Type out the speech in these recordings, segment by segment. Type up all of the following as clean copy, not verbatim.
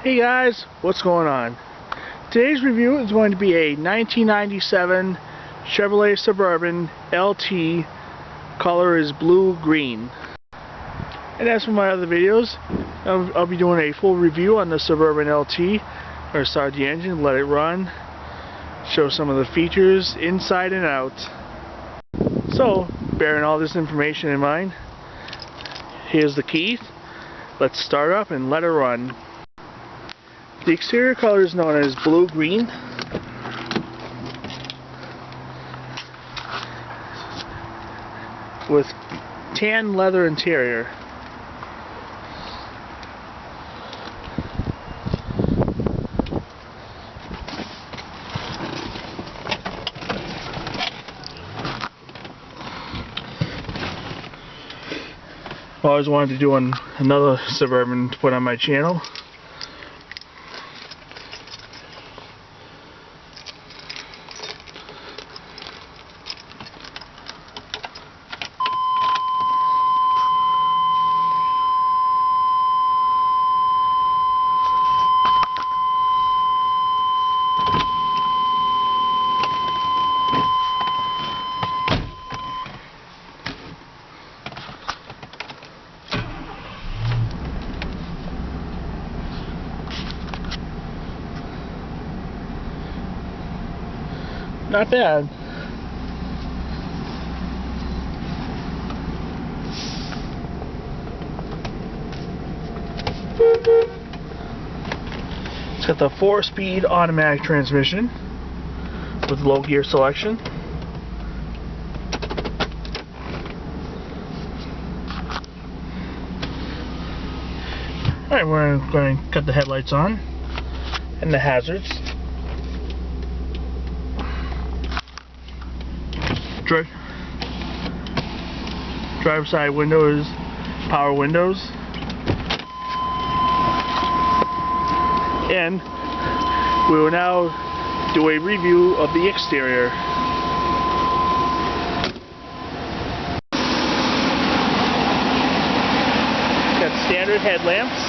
Hey guys, what's going on? Today's review is going to be a 1997 Chevrolet Suburban LT. Color is blue-green. And as for my other videos, I'll be doing a full review on the Suburban LT. Or start the engine, let it run, show some of the features inside and out. So, bearing all this information in mind, here's the key. Let's start up and let it run. The exterior color is known as blue-green. With tan leather interior. I always wanted to do another Suburban to put on my channel. Not bad. It's got the 4-speed automatic transmission with low gear selection. Alright, we're going to cut the headlights on and the hazards. Driver's side windows, power windows, and we will now do a review of the exterior. Got standard headlamps.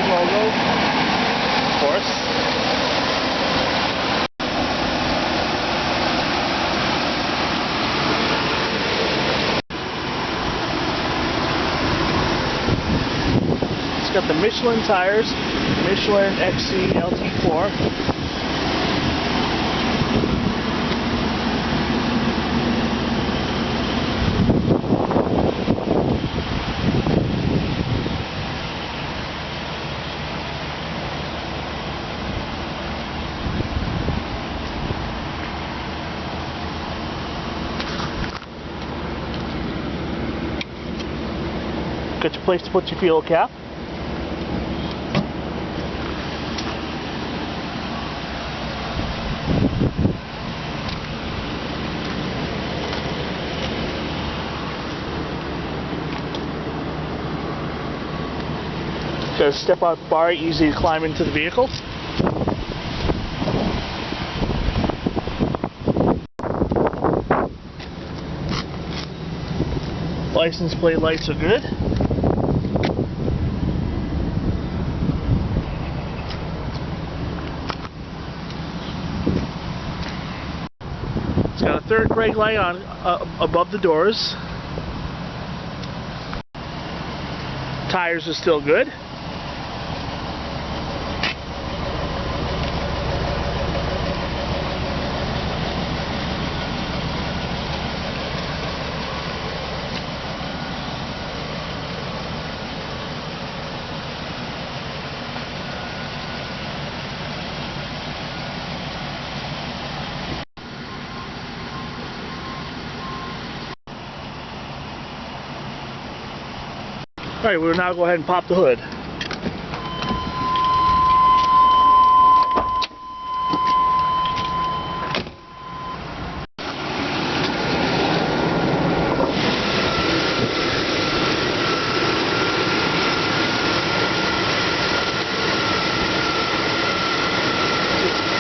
Logo, of course. It's got the Michelin tires, Michelin XC LT4. Got your place to put your fuel cap. Got a step-out bar, easy to climb into the vehicle. License plate lights are good. It's got a third brake light on above the doors. Tires are still good. Alright, we'll now go ahead and pop the hood.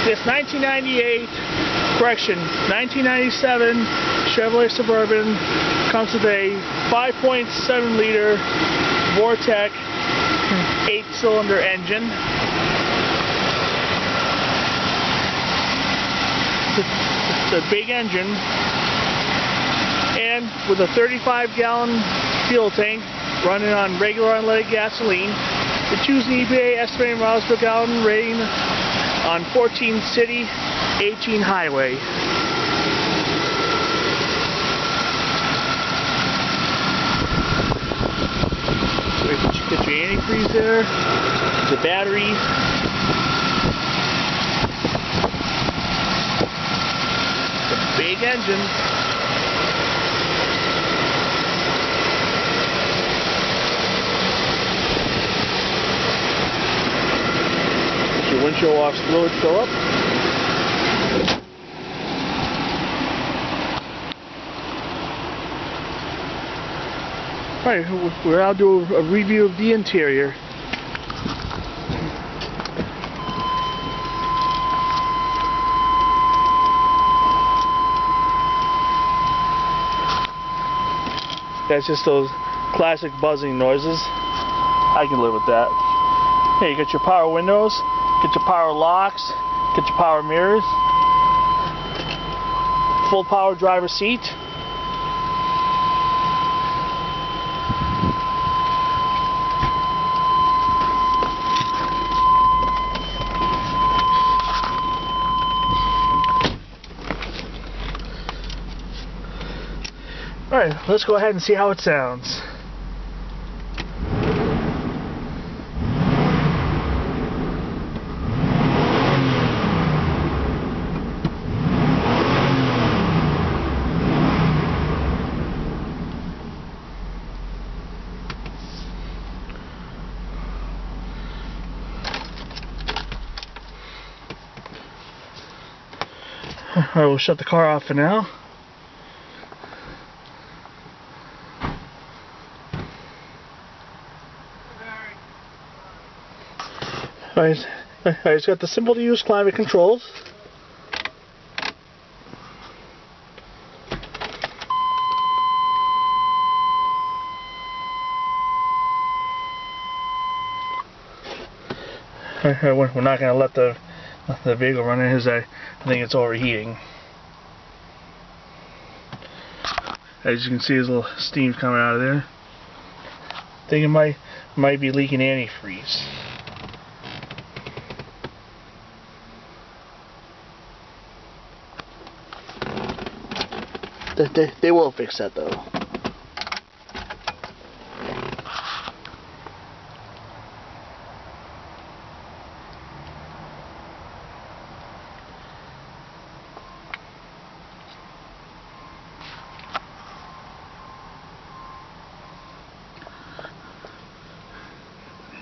This 19 1998, correction, 1997 Chevrolet Suburban comes with a 5.7 liter Vortec 8-cylinder engine. It's a big engine, and with a 35-gallon fuel tank running on regular unleaded gasoline. It's using EPA estimated miles per gallon rating on 14 city, 18 highway. Get your antifreeze there, the battery. It's a big engine. Get your windshield wash fluid fill up. Alright, we'll now do a review of the interior. That's just those classic buzzing noises. I can live with that. Hey, you got your power windows, get your power locks, get your power mirrors, full power driver seat. Alright, let's go ahead and see how it sounds. Alright, we'll shut the car off for now. Alright, it's got the simple to use climate controls. We're not going to let the vehicle run in, because I think it's overheating. As you can see, there's a little steam coming out of there. I think it might be leaking antifreeze. They will fix that though.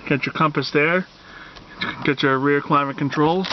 Get your compass there. Get your rear climate control.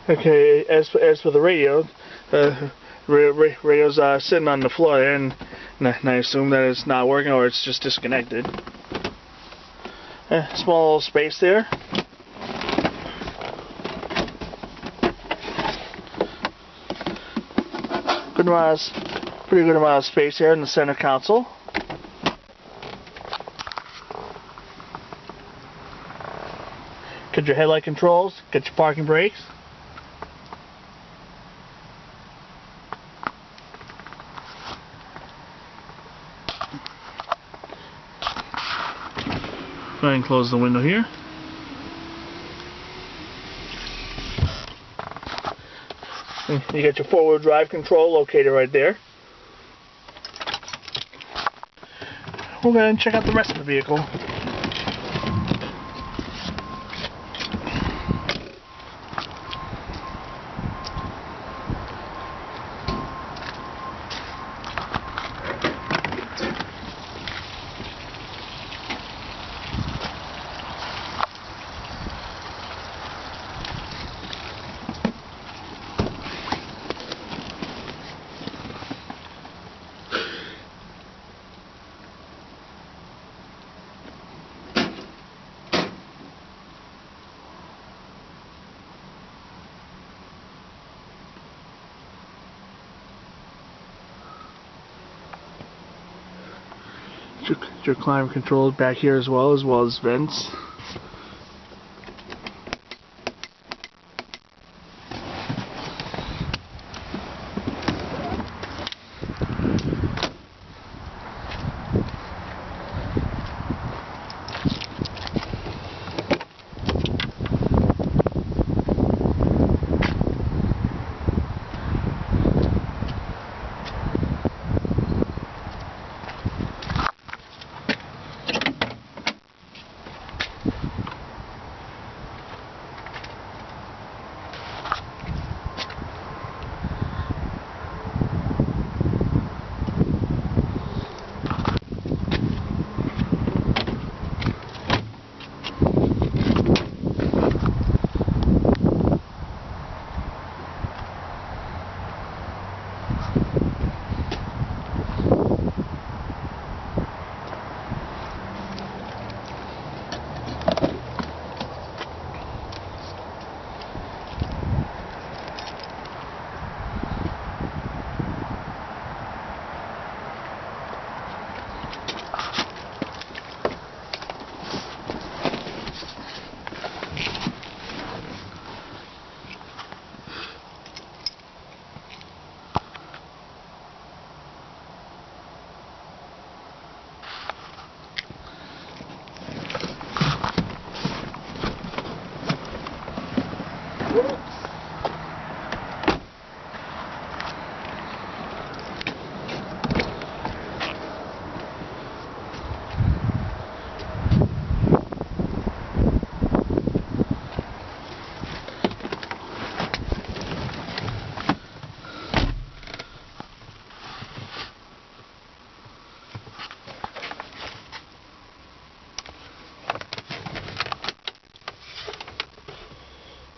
Okay, as for the radio, radio's sitting on the floor there, and I assume that it's not working or it's just disconnected. Small little space there. Pretty good amount of space here in the center console. Get your headlight controls, get your parking brakes. Go ahead and close the window here. You got your four-wheel drive control located right there. We'll go ahead and check out the rest of the vehicle. Your climate controls back here as well as vents.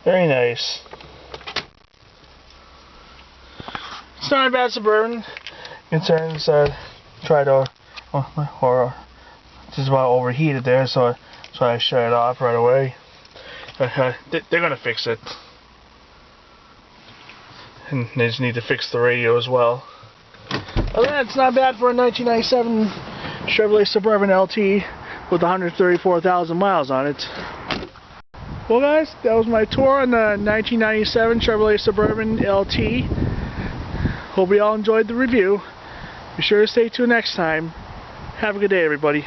Very nice. It's not a bad Suburban. Concerns tried to, or just about overheated there, so I shut it off right away. They're gonna fix it, and they just need to fix the radio as well. Other than that, it's not bad for a 1997 Chevrolet Suburban LT with 134,000 miles on it. Well guys, that was my tour on the 1997 Chevrolet Suburban LT. Hope you all enjoyed the review. Be sure to stay tuned next time. Have a good day, everybody.